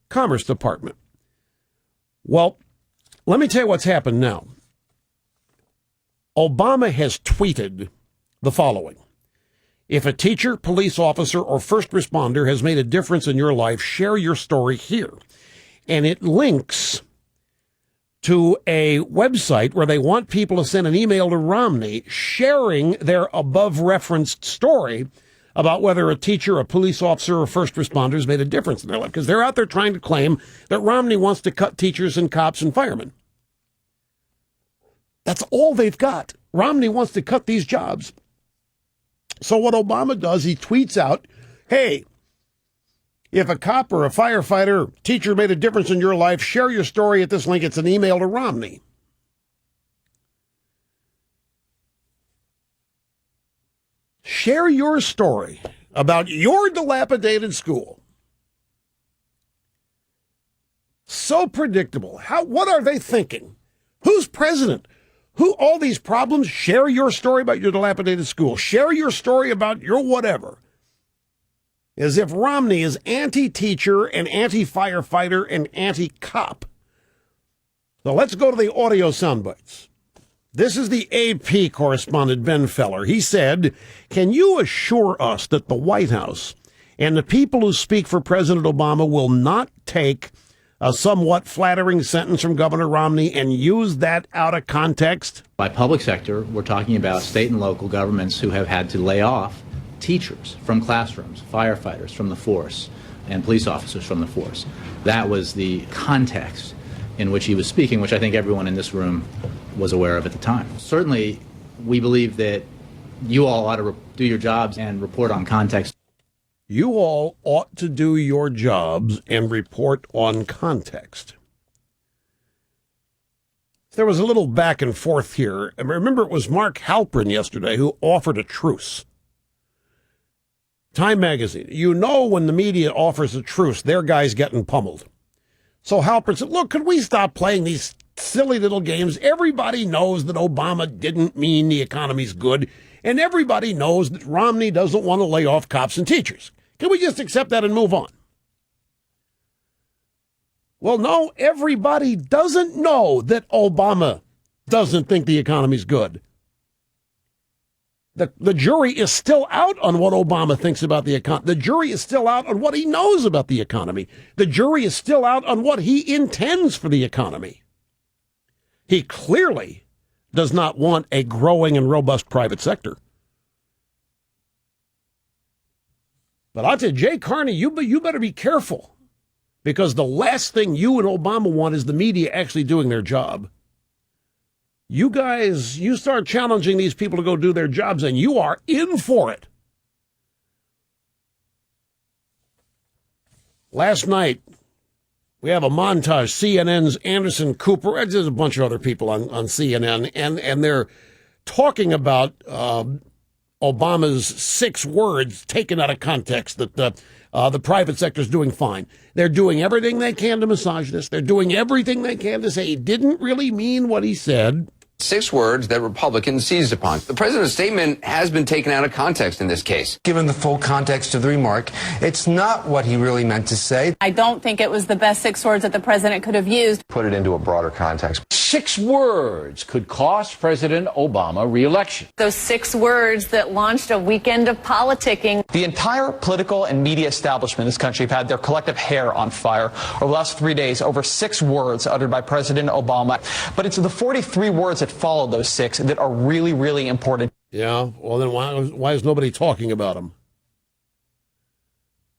Commerce Department. Well, let me tell you what's happened now. Obama has tweeted the following. If a teacher, police officer, or first responder has made a difference in your life, share your story here. And it links to a website where they want people to send an email to Romney sharing their above-referenced story about whether a teacher, a police officer, or first responder has made a difference in their life. Because they're out there trying to claim that Romney wants to cut teachers and cops and firemen. That's all they've got. Romney wants to cut these jobs. So what Obama does, he tweets out, hey, if a cop or a firefighter, teacher made a difference in your life, share your story at this link. It's an email to Romney. Share your story about your dilapidated school. So predictable. What are they thinking? Who's president? Who, all these problems? Share your story about your dilapidated school. Share your story about your whatever. As if Romney is anti-teacher and anti-firefighter and anti-cop. So let's go to the audio soundbites. This is the AP correspondent, Ben Feller. He said, can you assure us that the White House and the people who speak for President Obama will not take a somewhat flattering sentence from Governor Romney and use that out of context? By public sector, we're talking about state and local governments who have had to lay off teachers from classrooms, firefighters from the force, and police officers from the force. That was the context in which he was speaking, which I think everyone in this room was aware of at the time. Certainly, we believe that you all ought to do your jobs and report on context. You all ought to do your jobs and report on context. There was a little back and forth here. I remember it was Mark Halperin yesterday who offered a truce. Time magazine. You know when the media offers a truce, their guy's getting pummeled. So Halperin said, look, could we stop playing these silly little games? Everybody knows that Obama didn't mean the economy's good, and everybody knows that Romney doesn't want to lay off cops and teachers. Can we just accept that and move on? Well, no, everybody doesn't know that Obama doesn't think the economy's good. The jury is still out on what Obama thinks about the economy. The jury is still out on what he knows about the economy. The jury is still out on what he intends for the economy. He clearly does not want a growing and robust private sector. But I'll tell you, Jay Carney, you better be careful, because the last thing you and Obama want is the media actually doing their job. You guys, you start challenging these people to go do their jobs, and you are in for it. Last night, we have a montage, CNN's Anderson Cooper, there's a bunch of other people on CNN, and they're talking about Obama's 6 words taken out of context, that the private sector is doing fine. They're doing everything they can to massage this. They're doing everything they can to say he didn't really mean what he said. 6 words that Republicans seized upon. The president's statement has been taken out of context in this case. Given the full context of the remark, it's not what he really meant to say. I don't think it was the best 6 words that the president could have used. Put it into a broader context. 6 words could cost President Obama re-election. Those 6 words that launched a weekend of politicking. The entire political and media establishment in this country have had their collective hair on fire over the last 3 days over 6 words uttered by President Obama. But it's the 43 words that follow those 6 that are really, really important. Yeah, well then why is nobody talking about them?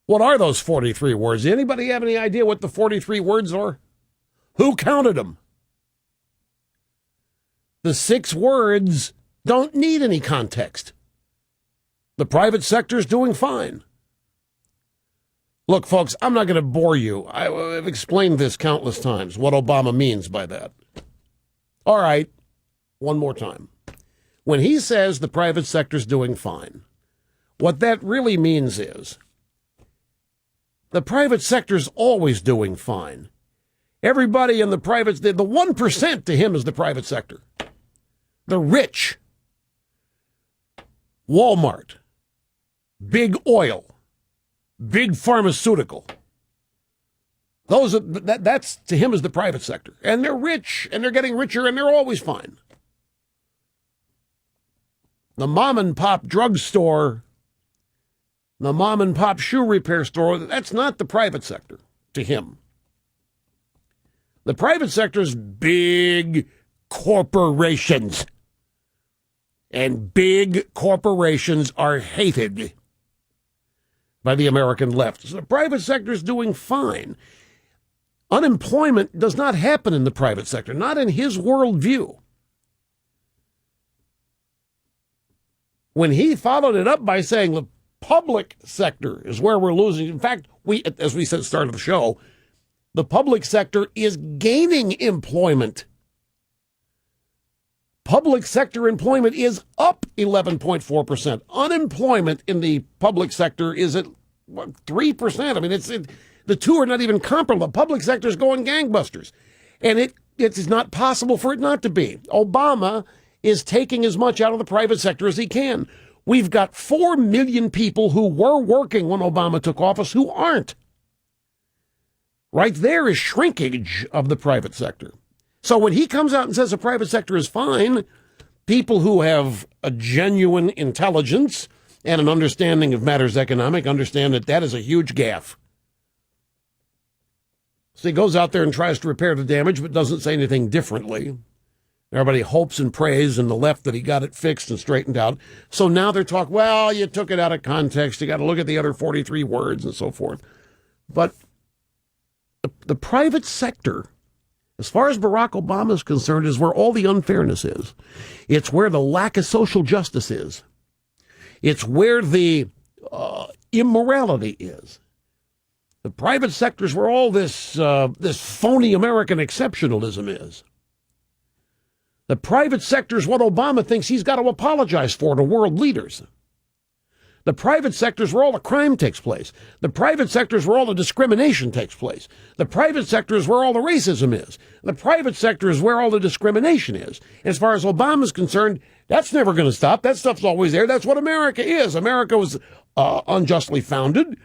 What are those 43 words? Anybody have any idea what the 43 words are? Who counted them? The 6 words don't need any context. The private sector's doing fine. Look, folks, I'm not going to bore you. I've explained this countless times, what Obama means by that. All right, one more time. When he says the private sector's doing fine, what that really means is the private sector's always doing fine. Everybody in the private, the 1% to him is the private sector. The rich, Walmart, big oil, big pharmaceutical. That's to him is the private sector. And they're rich, and they're getting richer, and they're always fine. The mom and pop drugstore, the mom and pop shoe repair store, that's not the private sector to him. The private sector is big corporations. And big corporations are hated by the American left. So the private sector is doing fine. Unemployment does not happen in the private sector, not in his worldview. When he followed it up by saying the public sector is where we're losing. In fact, as we said at the start of the show, the public sector is gaining employment. Public sector employment is up 11.4%. Unemployment in the public sector is at 3%. I mean, the two are not even comparable. The public sector is going gangbusters. And it is not possible for it not to be. Obama is taking as much out of the private sector as he can. We've got 4 million people who were working when Obama took office who aren't. Right there is shrinkage of the private sector. So when he comes out and says the private sector is fine, people who have a genuine intelligence and an understanding of matters economic understand that that is a huge gaffe. So he goes out there and tries to repair the damage, but doesn't say anything differently. Everybody hopes and prays in the left that he got it fixed and straightened out. So now they're talking, well, you took it out of context. You got to look at the other 43 words and so forth. But the private sector, as far as Barack Obama is concerned, is where all the unfairness is. It's where the lack of social justice is. It's where the immorality is. The private sector is where all this phony American exceptionalism is. The private sector is what Obama thinks he's got to apologize for to world leaders. The private sector is where all the crime takes place. The private sector is where all the discrimination takes place. The private sector is where all the racism is. The private sector is where all the discrimination is. As far as Obama's concerned, that's never going to stop. That stuff's always there. That's what America is. America was unjustly founded.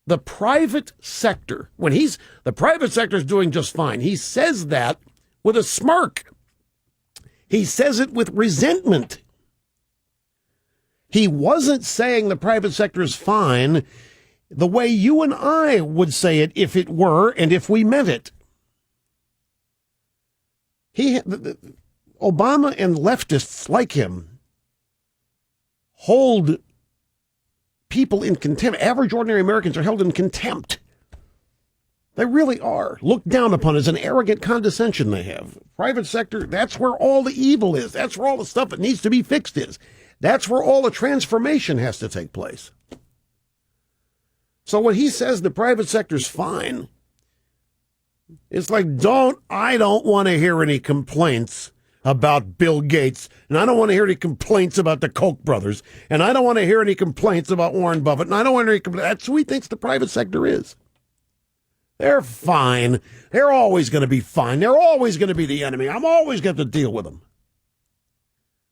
The private sector, the private sector is doing just fine. He says that with a smirk. He says it with resentment. He wasn't saying the private sector is fine the way you and I would say it if it were and if we meant it. Obama and leftists like him hold people in contempt. Average, ordinary Americans are held in contempt. They really are. Looked down upon as an arrogant condescension they have. Private sector, that's where all the evil is. That's where all the stuff that needs to be fixed is. That's where all the transformation has to take place. So when he says the private sector's fine, it's like, I don't want to hear any complaints about Bill Gates, and I don't want to hear any complaints about the Koch brothers, and I don't want to hear any complaints about Warren Buffett, and I don't want to hear any complaints. That's who he thinks the private sector is. They're fine. They're always going to be fine. They're always going to be the enemy. I'm always going to deal with them.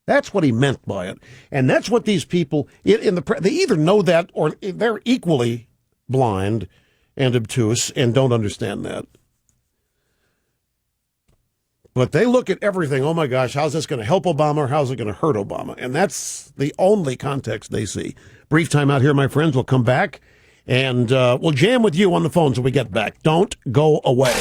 That's what he meant by it. And that's what these people, they either know that or they're equally blind and obtuse and don't understand that. But they look at everything, oh my gosh, how's this going to help Obama or how's it going to hurt Obama? And that's the only context they see. Brief time out here, my friends. We'll come back and we'll jam with you on the phones when we get back. Don't go away.